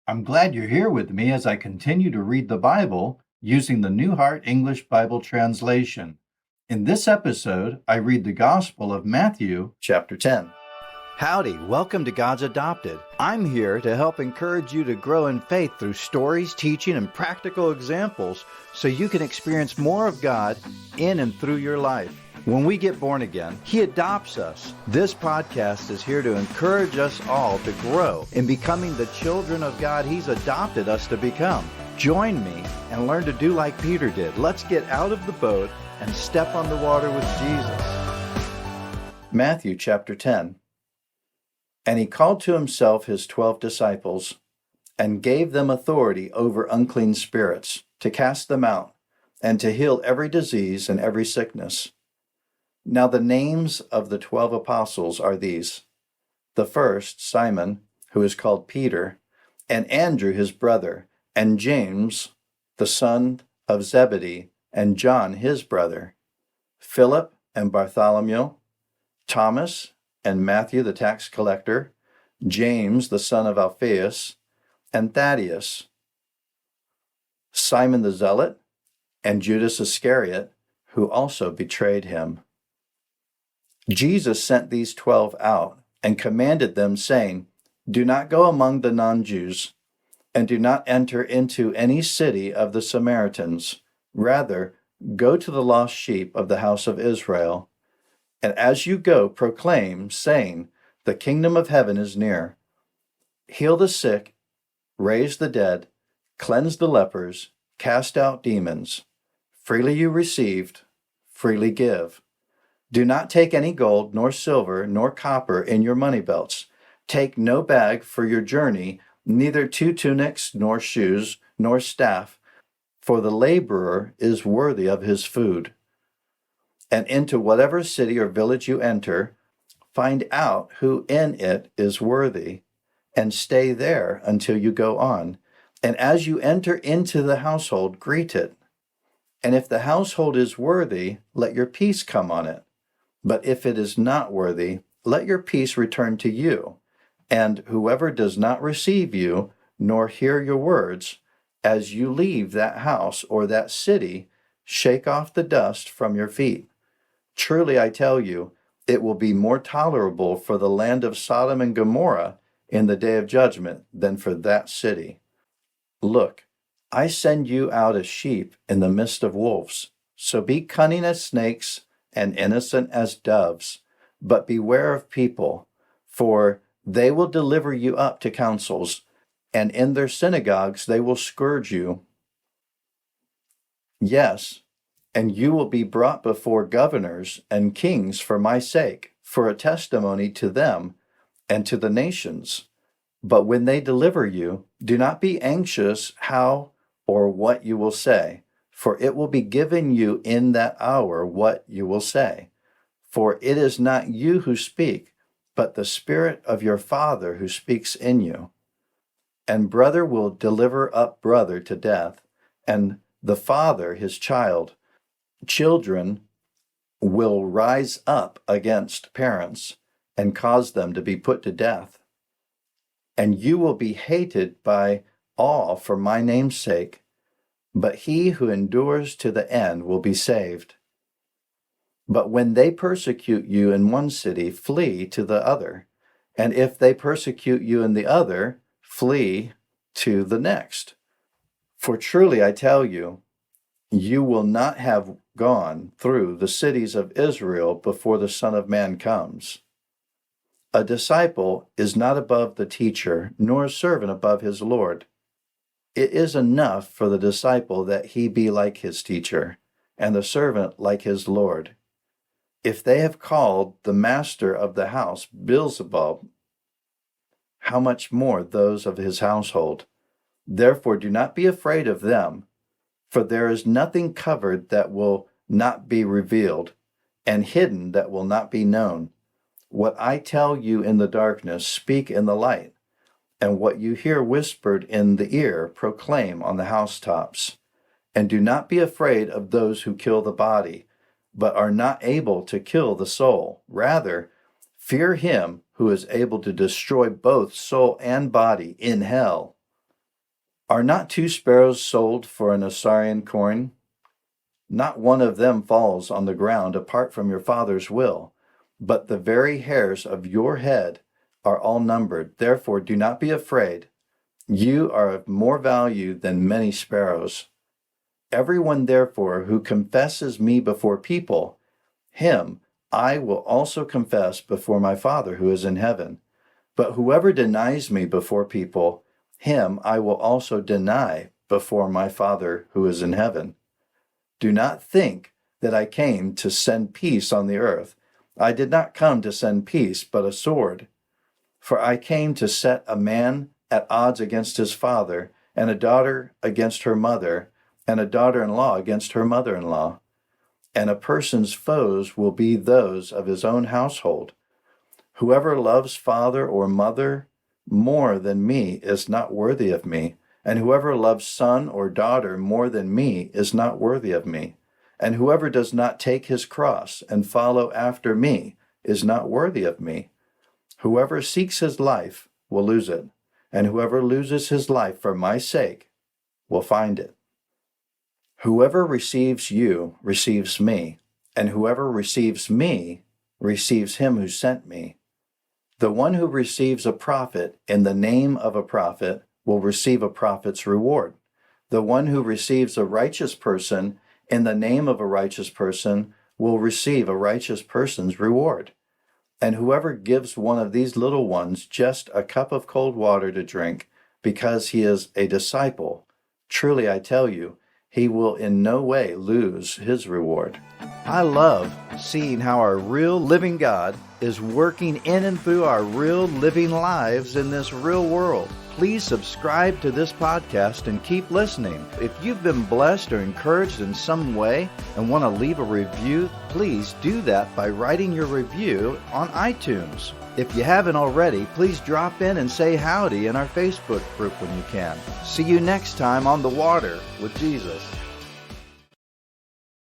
I'm glad you're here with me as I continue to read the Bible using the New Heart English Bible Translation. In this episode, I read the Gospel of Matthew, chapter 10. Howdy, welcome to God's Adopted. I'm here to help encourage you to grow in faith through stories, teaching, and practical examples so you can experience more of God in and through your life. When we get born again, He adopts us. This podcast is here to encourage us all to grow in becoming the children of God He's adopted us to become. Join me and learn to do like Peter did. Let's get out of the boat and step on the water with Jesus. Matthew chapter 10. And He called to Himself His 12 disciples and gave them authority over unclean spirits to cast them out and to heal every disease and every sickness. Now the names of the 12 apostles are these: the first, Simon, who is called Peter, and Andrew his brother, and James, the son of Zebedee, and John his brother, Philip and Bartholomew, Thomas and Matthew the tax collector, James the son of Alphaeus, and Thaddeus, Simon the Zealot, and Judas Iscariot, who also betrayed Him. Jesus sent these 12 out and commanded them, saying, Do not go among the non-Jews, and do not enter into any city of the Samaritans. Rather, go to the lost sheep of the house of Israel. And as you go, proclaim, saying, The kingdom of heaven is near. Heal the sick, raise the dead, cleanse the lepers, cast out demons. Freely you received, freely give. Do not take any gold, nor silver, nor copper in your money belts. Take no bag for your journey, neither 2 tunics, nor shoes, nor staff, for the laborer is worthy of his food. And into whatever city or village you enter, find out who in it is worthy, and stay there until you go on. And as you enter into the household, greet it. And if the household is worthy, let your peace come on it. But if it is not worthy, let your peace return to you. And whoever does not receive you, nor hear your words, as you leave that house or that city, shake off the dust from your feet. Truly I tell you, it will be more tolerable for the land of Sodom and Gomorrah in the day of judgment than for that city. Look, I send you out as sheep in the midst of wolves. So be cunning as snakes and innocent as doves, but beware of people, for they will deliver you up to councils, and in their synagogues they will scourge you. Yes, and you will be brought before governors and kings for my sake, for a testimony to them and to the nations. But when they deliver you, do not be anxious how or what you will say, for it will be given you in that hour what you will say. For it is not you who speak, but the Spirit of your Father who speaks in you. And brother will deliver up brother to death, and the father his child. Children will rise up against parents and cause them to be put to death. And you will be hated by all for my name's sake, but he who endures to the end will be saved. But when they persecute you in one city, flee to the other. And if they persecute you in the other, flee to the next. For truly I tell you, you will not have gone through the cities of Israel before the Son of Man comes. A disciple is not above the teacher, nor a servant above his Lord. It is enough for the disciple that he be like his teacher, and the servant like his Lord. If they have called the master of the house Beelzebub, how much more those of his household? Therefore do not be afraid of them, for there is nothing covered that will not be revealed, and hidden that will not be known. What I tell you in the darkness, speak in the light, and what you hear whispered in the ear, proclaim on the housetops. And do not be afraid of those who kill the body, but are not able to kill the soul. Rather, fear him who is able to destroy both soul and body in hell. Are not 2 sparrows sold for an Assyrian coin? Not one of them falls on the ground apart from your Father's will, but the very hairs of your head are all numbered. Therefore, do not be afraid. You are of more value than many sparrows. Everyone, therefore, who confesses me before people, him I will also confess before my Father who is in heaven. But whoever denies me before people, him I will also deny before my Father who is in heaven. Do not think that I came to send peace on the earth. I did not come to send peace, but a sword. For I came to set a man at odds against his father, and a daughter against her mother, and a daughter-in-law against her mother-in-law. And a person's foes will be those of his own household. Whoever loves father or mother more than me is not worthy of me, and whoever loves son or daughter more than me is not worthy of me. And whoever does not take his cross and follow after me is not worthy of me. Whoever seeks his life will lose it, and whoever loses his life for my sake will find it. Whoever receives you receives me, and whoever receives me receives him who sent me. The one who receives a prophet in the name of a prophet will receive a prophet's reward. The one who receives a righteous person in the name of a righteous person will receive a righteous person's reward. And whoever gives one of these little ones just a cup of cold water to drink because he is a disciple, truly I tell you, he will in no way lose his reward. I love seeing how our real living God is working in and through our real living lives in this real world. Please subscribe to this podcast and keep listening. If you've been blessed or encouraged in some way and want to leave a review, please do that by writing your review on iTunes. If you haven't already, please drop in and say howdy in our Facebook group when you can. See you next time on The Water with Jesus.